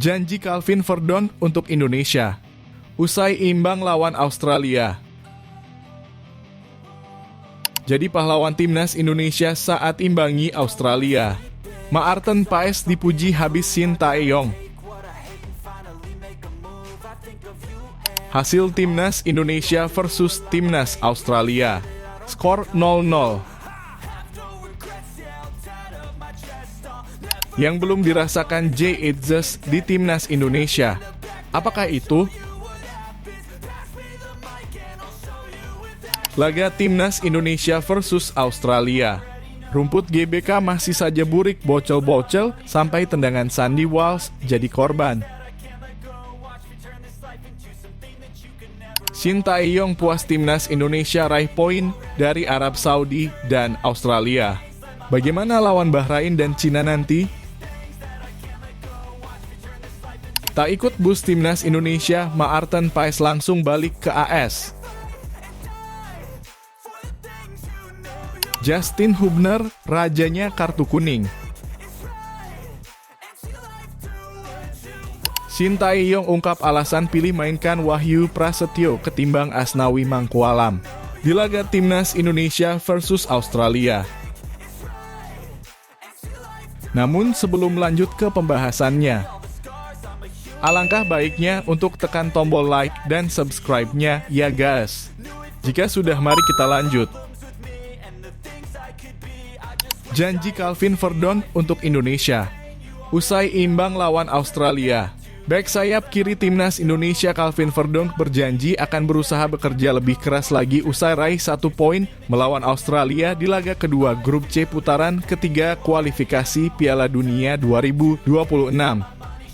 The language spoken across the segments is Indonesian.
Janji Calvin Verdonk untuk Indonesia. Usai imbang lawan Australia. Jadi pahlawan timnas Indonesia saat imbangi Australia. Maarten Paes dipuji habis Shin Tae-yong. Hasil timnas Indonesia versus timnas Australia. Skor 0-0. Yang belum dirasakan Jay Etzes di timnas Indonesia. Apakah itu? Laga timnas Indonesia versus Australia. Rumput GBK masih saja burik bocel-bocel sampai tendangan Sandy Walsh jadi korban. Shin Tae-yong puas timnas Indonesia raih poin dari Arab Saudi dan Australia. Bagaimana lawan Bahrain dan Cina nanti? Tak ikut bus timnas Indonesia, Maarten Paes langsung balik ke AS. Justin Hubner, rajanya kartu kuning. Shin Tae-yong ungkap alasan pilih mainkan Wahyu Prasetyo ketimbang Asnawi Mangkualam di laga timnas Indonesia versus Australia. Namun sebelum lanjut ke pembahasannya, alangkah baiknya untuk tekan tombol like dan subscribe-nya ya guys. Jika sudah, mari kita lanjut. Janji Calvin Verdonk untuk Indonesia. Usai imbang lawan Australia, bek sayap kiri timnas Indonesia Calvin Verdonk berjanji akan berusaha bekerja lebih keras lagi usai raih 1 poin melawan Australia di laga kedua grup C putaran ketiga kualifikasi Piala Dunia 2026.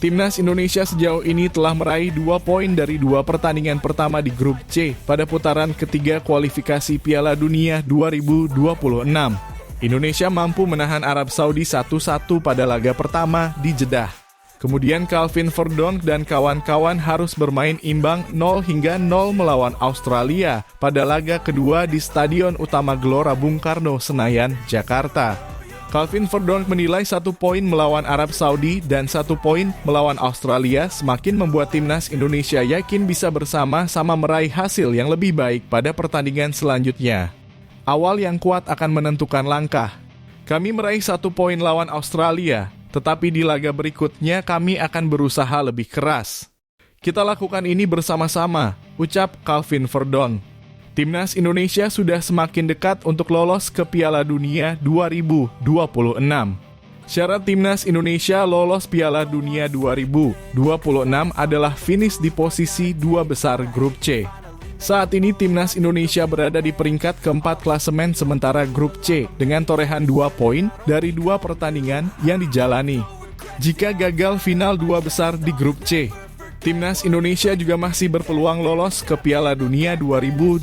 Timnas Indonesia sejauh ini telah meraih 2 poin dari 2 pertandingan pertama di grup C pada putaran ketiga kualifikasi Piala Dunia 2026. Indonesia mampu menahan Arab Saudi 1-1 pada laga pertama di Jeddah. Kemudian Calvin Verdonk dan kawan-kawan harus bermain imbang 0-0 melawan Australia pada laga kedua di Stadion Utama Gelora Bung Karno, Senayan, Jakarta. Calvin Verdonk menilai 1 poin melawan Arab Saudi dan 1 poin melawan Australia semakin membuat timnas Indonesia yakin bisa bersama-sama meraih hasil yang lebih baik pada pertandingan selanjutnya. Awal yang kuat akan menentukan langkah. Kami meraih 1 poin lawan Australia, tetapi di laga berikutnya kami akan berusaha lebih keras. Kita lakukan ini bersama-sama, ucap Calvin Verdonk. Timnas Indonesia sudah semakin dekat untuk lolos ke Piala Dunia 2026. Syarat timnas Indonesia lolos Piala Dunia 2026 adalah finish di posisi 2 besar grup C. Saat ini timnas Indonesia berada di peringkat keempat klasemen sementara grup C dengan torehan 2 poin dari 2 pertandingan yang dijalani. Jika gagal final 2 besar di grup C, timnas Indonesia juga masih berpeluang lolos ke Piala Dunia 2026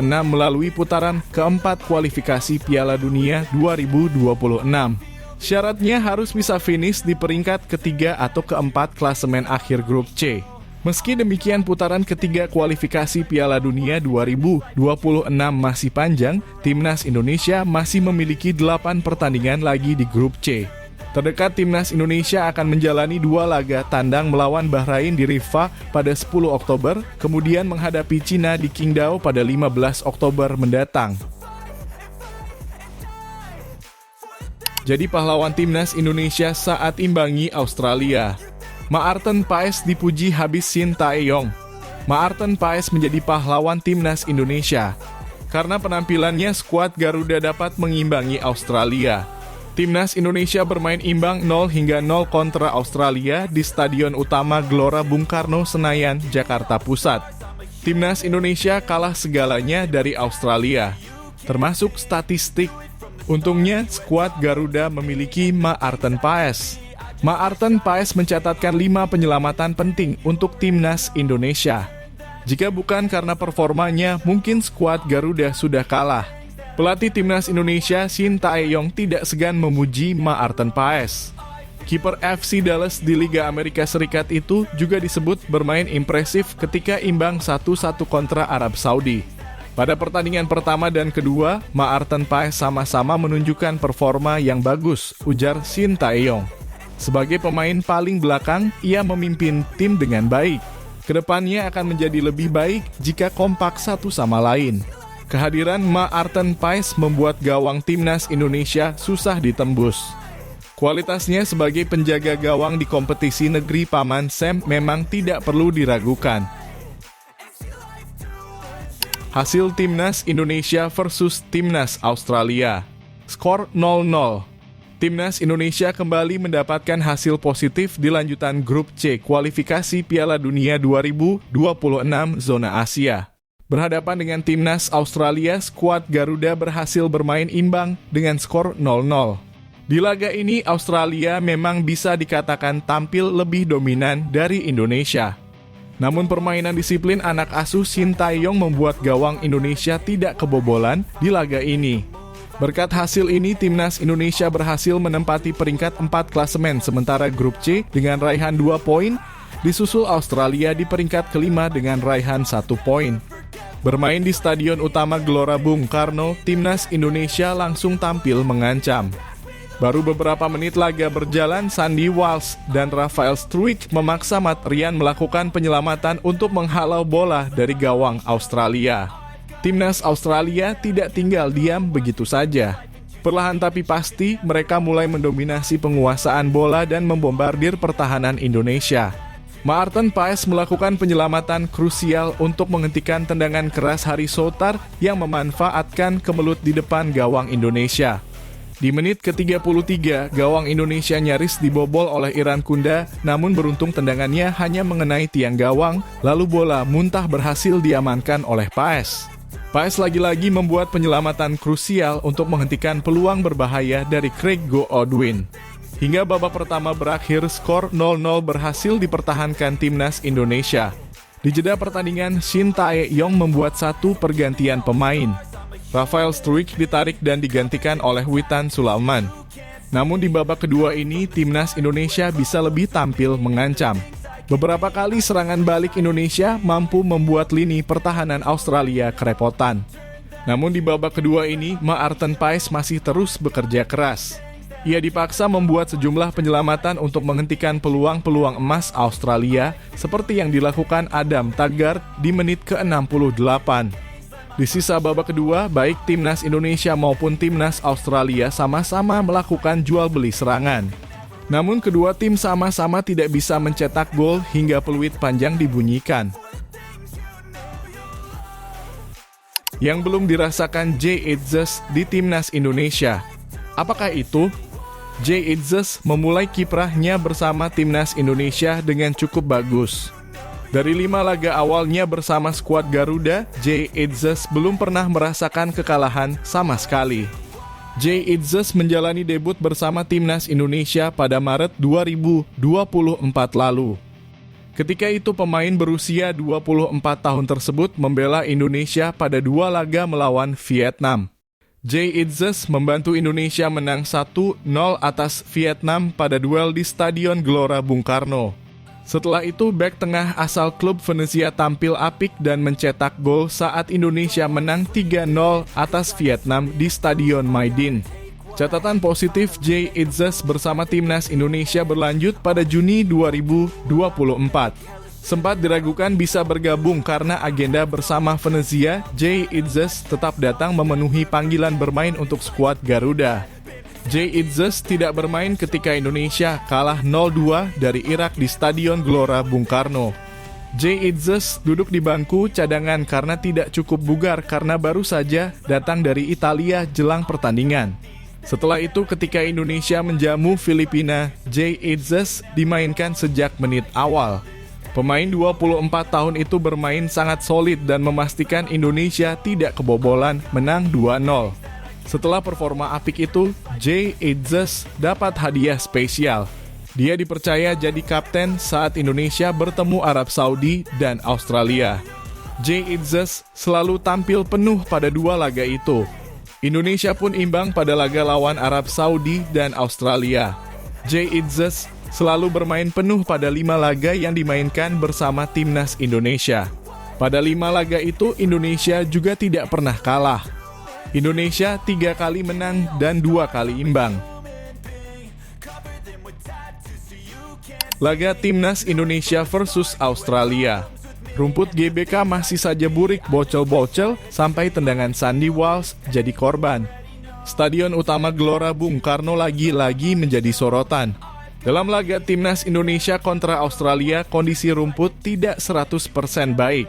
melalui putaran keempat kualifikasi Piala Dunia 2026. Syaratnya harus bisa finish di peringkat ketiga atau keempat klasemen akhir grup C. Meski demikian, putaran ketiga kualifikasi Piala Dunia 2026 masih panjang, timnas Indonesia masih memiliki 8 pertandingan lagi di grup C. Terdekat timnas Indonesia akan menjalani 2 laga tandang melawan Bahrain di Rifah pada 10 Oktober, kemudian menghadapi Cina di Qingdao pada 15 Oktober mendatang. Jadi pahlawan timnas Indonesia saat imbangi Australia. Maarten Paes dipuji habis Shin Tae-yong. Maarten Paes menjadi pahlawan timnas Indonesia karena penampilannya skuad Garuda dapat mengimbangi Australia. Timnas Indonesia bermain imbang 0-0 kontra Australia di Stadion Utama Gelora Bung Karno, Senayan, Jakarta Pusat. Timnas Indonesia kalah segalanya dari Australia, termasuk statistik. Untungnya skuad Garuda memiliki Maarten Paes. Maarten Paes mencatatkan 5 penyelamatan penting untuk timnas Indonesia. Jika bukan karena performanya, mungkin skuad Garuda sudah kalah. Pelatih timnas Indonesia Shin Tae-yong tidak segan memuji Maarten Paes. Kiper FC Dallas di Liga Amerika Serikat itu juga disebut bermain impresif ketika imbang 1-1 kontra Arab Saudi. Pada pertandingan pertama dan kedua, Maarten Paes sama-sama menunjukkan performa yang bagus, ujar Shin Tae-yong. Sebagai pemain paling belakang, ia memimpin tim dengan baik. Kedepannya akan menjadi lebih baik jika kompak satu sama lain. Kehadiran Maarten Paes membuat gawang timnas Indonesia susah ditembus. Kualitasnya sebagai penjaga gawang di kompetisi negeri Paman Sam memang tidak perlu diragukan. Hasil Timnas Indonesia versus Timnas Australia. Skor 0-0. Timnas Indonesia kembali mendapatkan hasil positif di lanjutan grup C kualifikasi Piala Dunia 2026 zona Asia. Berhadapan dengan Timnas Australia, skuad Garuda berhasil bermain imbang dengan skor 0-0. Di laga ini, Australia memang bisa dikatakan tampil lebih dominan dari Indonesia. Namun permainan disiplin anak asuh Shin Tae-yong membuat gawang Indonesia tidak kebobolan di laga ini. Berkat hasil ini, Timnas Indonesia berhasil menempati peringkat 4 klasemen, sementara grup C dengan raihan 2 poin, disusul Australia di peringkat kelima dengan raihan 1 poin. Bermain di Stadion Utama Gelora Bung Karno, Timnas Indonesia langsung tampil mengancam. Baru beberapa menit laga berjalan, Sandy Walsh dan Rafael Struijk memaksa Matt Ryan melakukan penyelamatan untuk menghalau bola dari gawang Australia. Timnas Australia tidak tinggal diam begitu saja. Perlahan tapi pasti, mereka mulai mendominasi penguasaan bola dan membombardir pertahanan Indonesia. Maarten Paes melakukan penyelamatan krusial untuk menghentikan tendangan keras Hari Soutar yang memanfaatkan kemelut di depan gawang Indonesia. Di menit ke-33, gawang Indonesia nyaris dibobol oleh Iran Kunda, namun beruntung tendangannya hanya mengenai tiang gawang, lalu bola muntah berhasil diamankan oleh Paes. Paes lagi-lagi membuat penyelamatan krusial untuk menghentikan peluang berbahaya dari Craig Goodwin. Hingga babak pertama berakhir, skor 0-0 berhasil dipertahankan Timnas Indonesia. Di jeda pertandingan, Shin Tae-yong membuat satu pergantian pemain. Rafael Struijk ditarik dan digantikan oleh Witan Sulaiman. Namun di babak kedua ini, Timnas Indonesia bisa lebih tampil mengancam. Beberapa kali serangan balik Indonesia mampu membuat lini pertahanan Australia kerepotan. Namun di babak kedua ini, Maarten Paes masih terus bekerja keras. Ia dipaksa membuat sejumlah penyelamatan untuk menghentikan peluang-peluang emas Australia, seperti yang dilakukan Adam Taggart di menit ke-68. Di sisa babak kedua, baik Timnas Indonesia maupun Timnas Australia sama-sama melakukan jual beli serangan. Namun kedua tim sama-sama tidak bisa mencetak gol hingga peluit panjang dibunyikan. Yang belum dirasakan Jay Itzes di Timnas Indonesia. Apakah itu? Jay Itzes memulai kiprahnya bersama Timnas Indonesia dengan cukup bagus. Dari 5 laga awalnya bersama skuad Garuda, Jay Itzes belum pernah merasakan kekalahan sama sekali. Jay Itzes menjalani debut bersama Timnas Indonesia pada Maret 2024 lalu. Ketika itu pemain berusia 24 tahun tersebut membela Indonesia pada 2 laga melawan Vietnam. Jay Itzes membantu Indonesia menang 1-0 atas Vietnam pada duel di Stadion Gelora Bung Karno. Setelah itu, bek tengah asal klub Venezia tampil apik dan mencetak gol saat Indonesia menang 3-0 atas Vietnam di Stadion Maidin. Catatan positif Jay Itzes bersama Timnas Indonesia berlanjut pada Juni 2024. Sempat diragukan bisa bergabung karena agenda bersama Venezia, Jay Itzes tetap datang memenuhi panggilan bermain untuk skuad Garuda. Jay Itzes tidak bermain ketika Indonesia kalah 0-2 dari Irak di Stadion Gelora Bung Karno. Jay Itzes duduk di bangku cadangan karena tidak cukup bugar karena baru saja datang dari Italia jelang pertandingan. Setelah itu ketika Indonesia menjamu Filipina, Jay Itzes dimainkan sejak menit awal. Pemain 24 tahun itu bermain sangat solid dan memastikan Indonesia tidak kebobolan menang 2-0. Setelah performa apik itu, Jay Itzes dapat hadiah spesial. Dia dipercaya jadi kapten saat Indonesia bertemu Arab Saudi dan Australia. Jay Itzes selalu tampil penuh pada 2 laga itu. Indonesia pun imbang pada laga lawan Arab Saudi dan Australia. Jay Itzes selalu bermain penuh pada 5 laga yang dimainkan bersama Timnas Indonesia. Pada 5 laga itu, Indonesia juga tidak pernah kalah. Indonesia 3 kali menang dan 2 kali imbang. Laga Timnas Indonesia versus Australia. Rumput GBK masih saja burik bocel-bocel sampai tendangan Sandy Walsh jadi korban. Stadion utama Gelora Bung Karno lagi-lagi menjadi sorotan. Dalam laga Timnas Indonesia kontra Australia, kondisi rumput tidak 100% baik.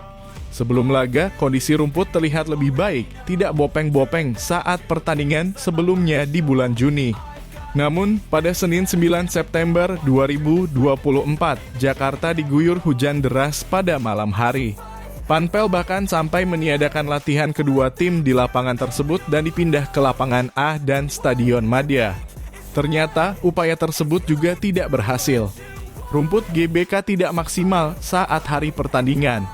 Sebelum laga, kondisi rumput terlihat lebih baik, tidak bopeng-bopeng saat pertandingan sebelumnya di bulan Juni. Namun, pada Senin 9 September 2024, Jakarta diguyur hujan deras pada malam hari. Panpel bahkan sampai meniadakan latihan kedua tim di lapangan tersebut dan dipindah ke lapangan A dan Stadion Madia. Ternyata, upaya tersebut juga tidak berhasil. Rumput GBK tidak maksimal saat hari pertandingan.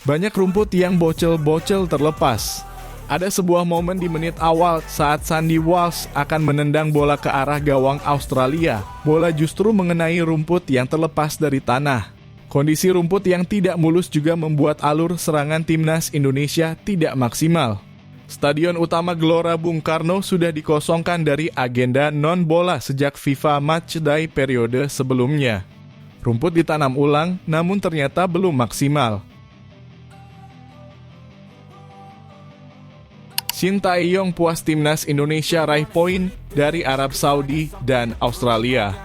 Banyak rumput yang bocel-bocel terlepas. Ada sebuah momen di menit awal saat Sandy Walsh akan menendang bola ke arah gawang Australia. Bola justru mengenai rumput yang terlepas dari tanah. Kondisi rumput yang tidak mulus juga membuat alur serangan Timnas Indonesia tidak maksimal. Stadion utama Gelora Bung Karno sudah dikosongkan dari agenda non-bola sejak FIFA Matchday periode sebelumnya. Rumput ditanam ulang, namun ternyata belum maksimal. Shin Tae-yong puas Timnas Indonesia raih poin dari Arab Saudi dan Australia.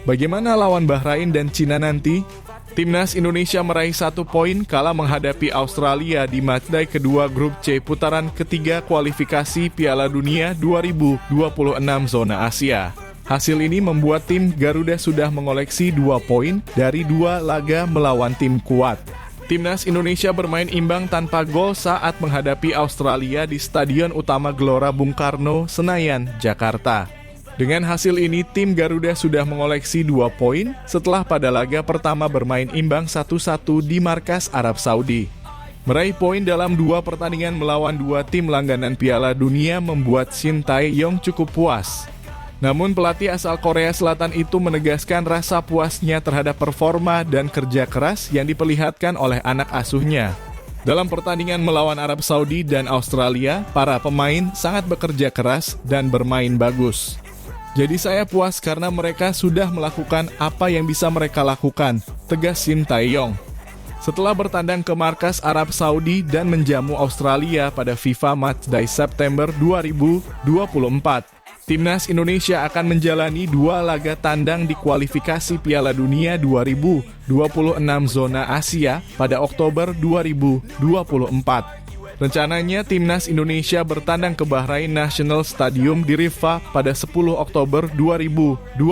Bagaimana lawan Bahrain dan Cina nanti? Timnas Indonesia meraih 1 poin kala menghadapi Australia di matchday kedua grup C putaran ketiga kualifikasi Piala Dunia 2026 zona Asia. Hasil ini membuat tim Garuda sudah mengoleksi 2 poin dari 2 laga melawan tim kuat. Timnas Indonesia bermain imbang tanpa gol saat menghadapi Australia di Stadion Utama Gelora Bung Karno, Senayan, Jakarta. Dengan hasil ini, tim Garuda sudah mengoleksi 2 poin setelah pada laga pertama bermain imbang 1-1 di markas Arab Saudi. Meraih poin dalam 2 pertandingan melawan 2 tim langganan Piala Dunia membuat Shin Tae-yong cukup puas. Namun pelatih asal Korea Selatan itu menegaskan rasa puasnya terhadap performa dan kerja keras yang diperlihatkan oleh anak asuhnya. Dalam pertandingan melawan Arab Saudi dan Australia, para pemain sangat bekerja keras dan bermain bagus. Jadi saya puas karena mereka sudah melakukan apa yang bisa mereka lakukan, tegas Shin Tae-yong. Setelah bertandang ke markas Arab Saudi dan menjamu Australia pada FIFA Matchday September 2024, Timnas Indonesia akan menjalani 2 laga tandang di kualifikasi Piala Dunia 2026 zona Asia pada Oktober 2024. Rencananya Timnas Indonesia bertandang ke Bahrain National Stadium di Rifah pada 10 Oktober 2024.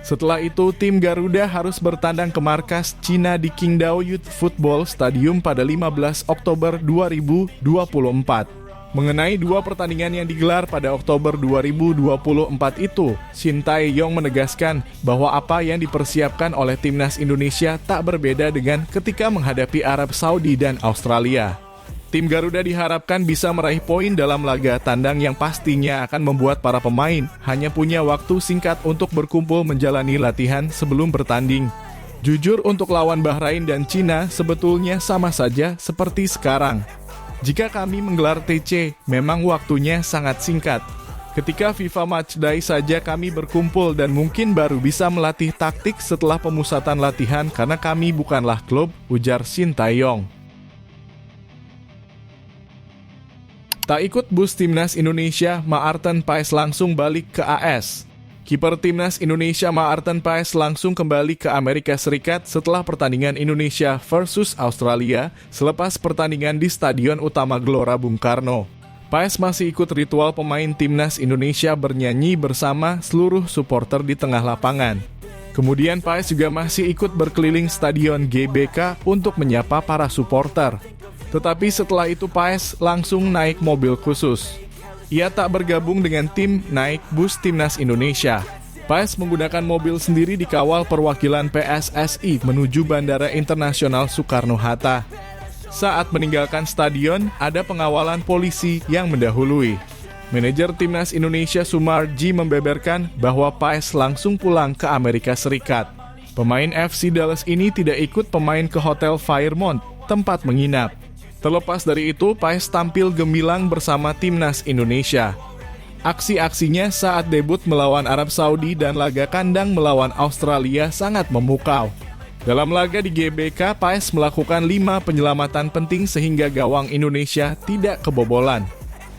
Setelah itu, tim Garuda harus bertandang ke markas Cina di Qingdao Youth Football Stadium pada 15 Oktober 2024. Mengenai 2 pertandingan yang digelar pada Oktober 2024 itu, Shin Tae-yong menegaskan bahwa apa yang dipersiapkan oleh Timnas Indonesia tak berbeda dengan ketika menghadapi Arab Saudi dan Australia. Tim Garuda diharapkan bisa meraih poin dalam laga tandang yang pastinya akan membuat para pemain hanya punya waktu singkat untuk berkumpul menjalani latihan sebelum bertanding. Jujur, untuk lawan Bahrain dan Cina sebetulnya sama saja seperti sekarang. Jika kami menggelar TC, memang waktunya sangat singkat. Ketika FIFA Matchday saja kami berkumpul dan mungkin baru bisa melatih taktik setelah pemusatan latihan karena kami bukanlah klub, ujar Shin Tae-yong. Tak ikut bus Timnas Indonesia, Maarten Paes langsung balik ke AS. Kiper Timnas Indonesia Maarten Paes langsung kembali ke Amerika Serikat setelah pertandingan Indonesia versus Australia selepas pertandingan di Stadion Utama Gelora Bung Karno. Paes masih ikut ritual pemain Timnas Indonesia bernyanyi bersama seluruh supporter di tengah lapangan. Kemudian Paes juga masih ikut berkeliling Stadion GBK untuk menyapa para supporter. Tetapi setelah itu Paes langsung naik mobil khusus. Ia tak bergabung dengan tim naik bus Timnas Indonesia. Paes menggunakan mobil sendiri dikawal perwakilan PSSI menuju Bandara Internasional Soekarno-Hatta. Saat meninggalkan stadion, ada pengawalan polisi yang mendahului. Manajer Timnas Indonesia Sumarji membeberkan bahwa Paes langsung pulang ke Amerika Serikat. Pemain FC Dallas ini tidak ikut pemain ke Hotel Fairmont, tempat menginap. Terlepas dari itu, Paes tampil gemilang bersama Timnas Indonesia. Aksi-aksinya saat debut melawan Arab Saudi dan laga kandang melawan Australia sangat memukau. Dalam laga di GBK, Paes melakukan 5 penyelamatan penting sehingga gawang Indonesia tidak kebobolan.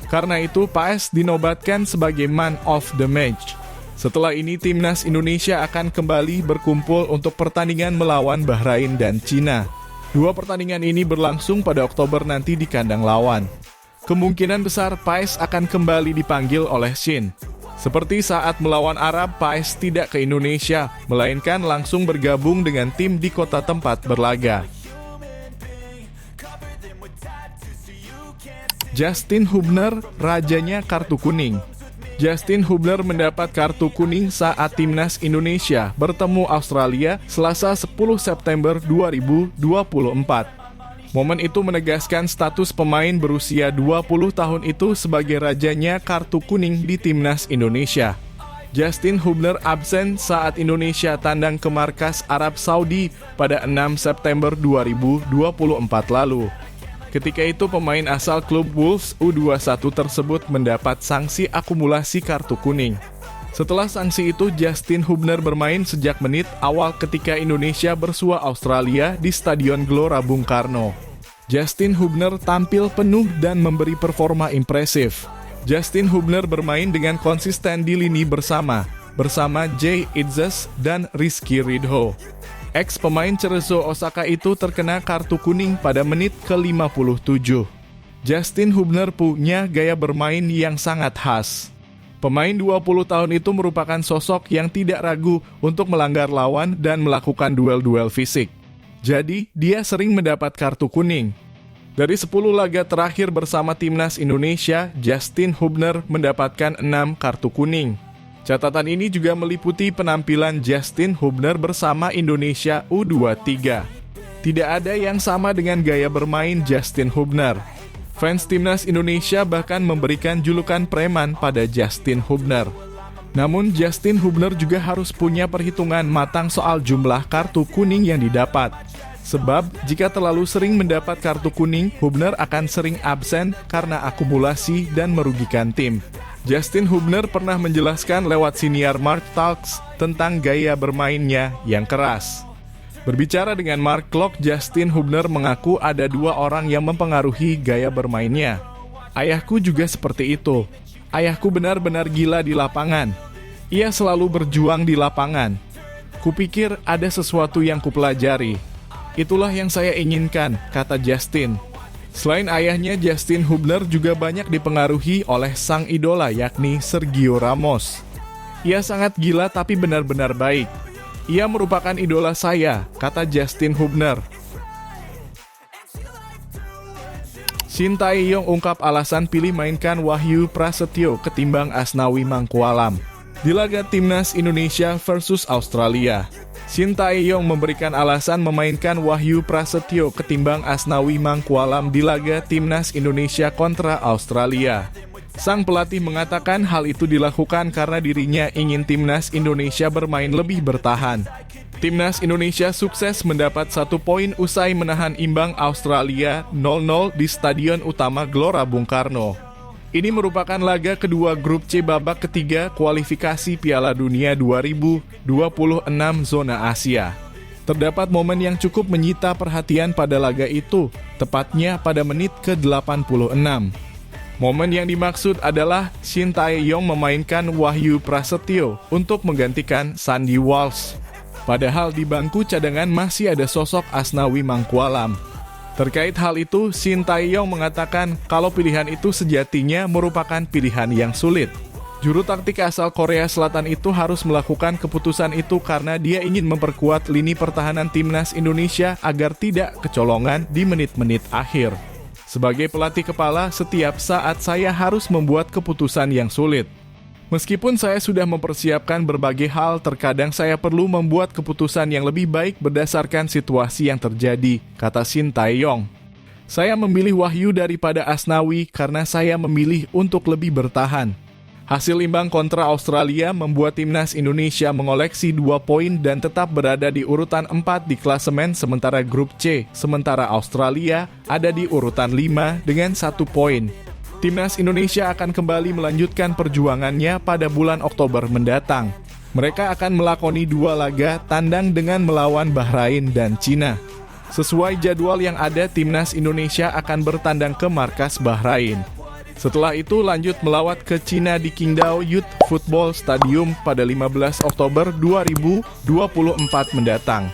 Karena itu, Paes dinobatkan sebagai man of the match. Setelah ini, timnas Indonesia akan kembali berkumpul untuk pertandingan melawan Bahrain dan Cina. 2 pertandingan ini berlangsung pada Oktober nanti di kandang lawan. Kemungkinan besar Paes akan kembali dipanggil oleh Shin. Seperti saat melawan Arab, Paes tidak ke Indonesia, melainkan langsung bergabung dengan tim di kota tempat berlaga. Justin Hubner, rajanya kartu kuning. Justin Hubner mendapat kartu kuning saat timnas Indonesia bertemu Australia Selasa 10 September 2024. Momen itu menegaskan status pemain berusia 20 tahun itu sebagai rajanya kartu kuning di timnas Indonesia. Justin Hubner absen saat Indonesia tandang ke markas Arab Saudi pada 6 September 2024 lalu. Ketika itu pemain asal klub Wolves U21 tersebut mendapat sanksi akumulasi kartu kuning. Setelah sanksi itu, Justin Hubner bermain sejak menit awal ketika Indonesia bersua Australia di Stadion Gelora Bung Karno. Justin Hubner tampil penuh dan memberi performa impresif. Justin Hubner bermain dengan konsisten di lini bersama Jay Itzes dan Rizky Ridho. Ex-pemain Cerezo Osaka itu terkena kartu kuning pada menit ke-57. Justin Hubner punya gaya bermain yang sangat khas. Pemain 20 tahun itu merupakan sosok yang tidak ragu untuk melanggar lawan dan melakukan duel-duel fisik. Jadi, dia sering mendapat kartu kuning. Dari 10 laga terakhir bersama timnas Indonesia, Justin Hubner mendapatkan 6 kartu kuning. Catatan ini juga meliputi penampilan Justin Hubner bersama Indonesia U23. Tidak ada yang sama dengan gaya bermain Justin Hubner. Fans timnas Indonesia bahkan memberikan julukan preman pada Justin Hubner. Namun Justin Hubner juga harus punya perhitungan matang soal jumlah kartu kuning yang didapat. Sebab jika terlalu sering mendapat kartu kuning, Hubner akan sering absen karena akumulasi dan merugikan tim. Justin Hubner pernah menjelaskan lewat siniar Mark Talks tentang gaya bermainnya yang keras. Berbicara dengan Mark Klok, Justin Hubner mengaku ada 2 orang yang mempengaruhi gaya bermainnya. Ayahku juga seperti itu. Ayahku benar-benar gila di lapangan. Ia selalu berjuang di lapangan. Kupikir ada sesuatu yang kupelajari. Itulah yang saya inginkan, kata Justin. Selain ayahnya, Justin Hubner juga banyak dipengaruhi oleh sang idola yakni Sergio Ramos. Ia sangat gila tapi benar-benar baik. Ia merupakan idola saya, kata Justin Hubner. Shin Tae-yong ungkap alasan pilih mainkan Wahyu Prasetyo ketimbang Asnawi Mangkualam di laga timnas Indonesia versus Australia. Shin Tae-yong memberikan alasan memainkan Wahyu Prasetyo ketimbang Asnawi Mangkualam di laga timnas Indonesia kontra Australia. Sang pelatih mengatakan hal itu dilakukan karena dirinya ingin timnas Indonesia bermain lebih bertahan. Timnas Indonesia sukses mendapat 1 poin usai menahan imbang Australia 0-0 di Stadion Utama Gelora Bung Karno. Ini merupakan laga kedua grup C babak ketiga kualifikasi Piala Dunia 2026 zona Asia. Terdapat momen yang cukup menyita perhatian pada laga itu, tepatnya pada menit ke-86. Momen yang dimaksud adalah Shin Tae-yong memainkan Wahyu Prasetyo untuk menggantikan Sandy Walsh. Padahal di bangku cadangan masih ada sosok Asnawi Mangkualam. Terkait hal itu, Shin Tae-yong mengatakan kalau pilihan itu sejatinya merupakan pilihan yang sulit. Juru taktik asal Korea Selatan itu harus melakukan keputusan itu karena dia ingin memperkuat lini pertahanan timnas Indonesia agar tidak kecolongan di menit-menit akhir. Sebagai pelatih kepala, setiap saat saya harus membuat keputusan yang sulit. Meskipun saya sudah mempersiapkan berbagai hal, terkadang saya perlu membuat keputusan yang lebih baik berdasarkan situasi yang terjadi, kata Shin Tae-yong. Saya memilih Wahyu daripada Asnawi karena saya memilih untuk lebih bertahan. Hasil imbang kontra Australia membuat timnas Indonesia mengoleksi 2 poin dan tetap berada di urutan 4 di klasemen sementara grup C, sementara Australia ada di urutan 5 dengan 1 poin. Timnas Indonesia akan kembali melanjutkan perjuangannya pada bulan Oktober mendatang. Mereka akan melakoni 2 laga tandang dengan melawan Bahrain dan Cina. Sesuai jadwal yang ada, Timnas Indonesia akan bertandang ke markas Bahrain. Setelah itu lanjut melawat ke Cina di Qingdao Youth Football Stadium pada 15 Oktober 2024 mendatang.